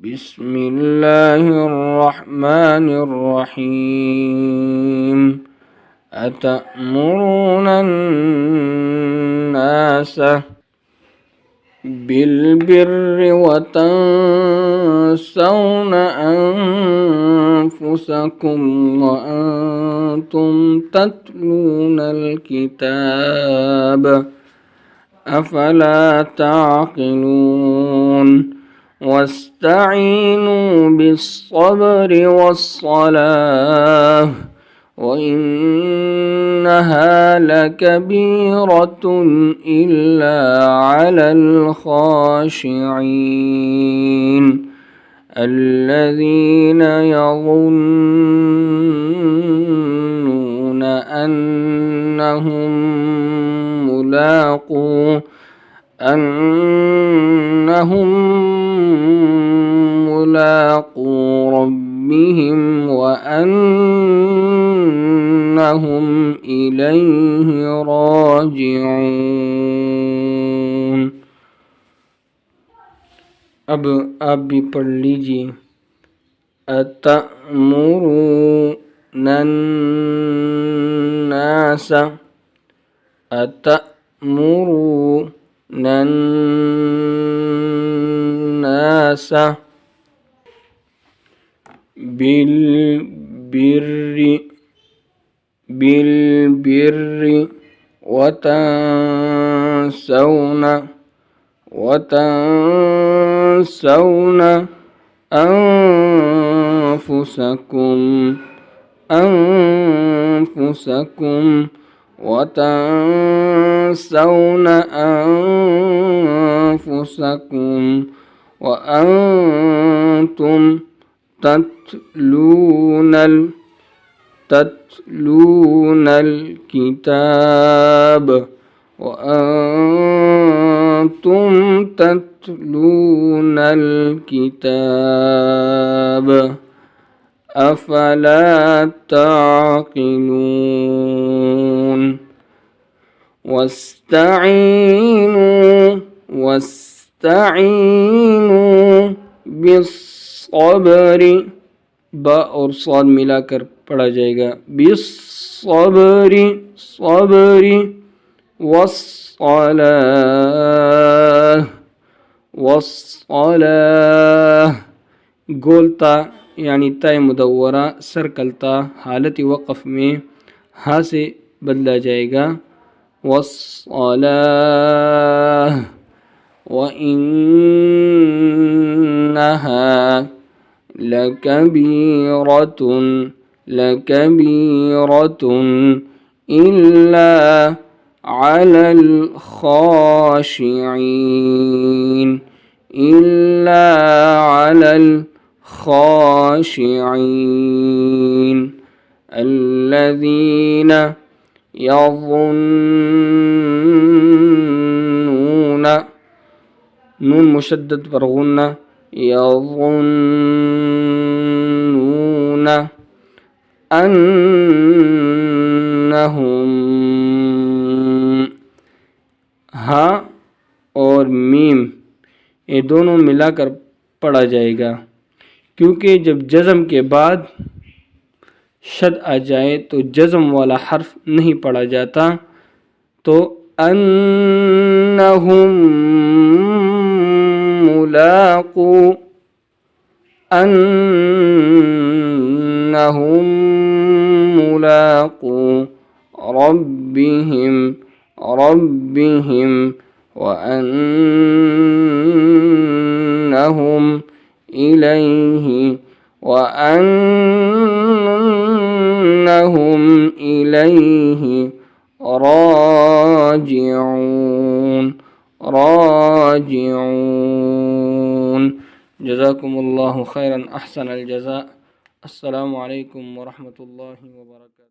بسم الله الرحمن الرحيم أتأمرون الناس بالبر وتنسون أنفسكم وأنتم تتلون الكتاب أفلا تعقلون واستعينوا بالصبر والصلاة وإنها لكبيرة إلا على الخاشعين الذين يظنون أنهم ملاقو ربهم وأنهم إليه راجعون। अब आप भी पढ़ लीजिए। अतअमुरुनन्नास अतअमुरुनन्नास बिल्बिर्रि वतंसौन أنفسكم وتنسون أنفسكم وأنتم تتلون الكتاب أفلا تعقلون واستعينوا بالصبر बा और स्वाद मिलाकर पढ़ा जाएगा। बिस्सब्रि वस्सलाह गोलता यानी तय मुदव्वरा सर्कलता हालत वक़फ़ में हा से बदला जाएगा। वस्सलाह व इन्नहा लकबीरतुन इल्ला अलल खाशिईन الذين يظنون नून मुशद्दद पर गुन्ना यظنون अन्नहुम हा और मीम ये दोनों मिलाकर पढ़ा जाएगा, क्योंकि जब जज़म के बाद शद आ जाए तो जज़म वाला हर्फ नहीं पढ़ा जाता। तो अन्नहुम मुलाक़ू रब्बिहिम वअन्नहुम इलैहि राजिऊन। जज़ाकुमुल्लाहु खैरन अहसनल जज़ा। अस्सलामु अलैकुम व रहमतुल्लाहि व बरकातुहू।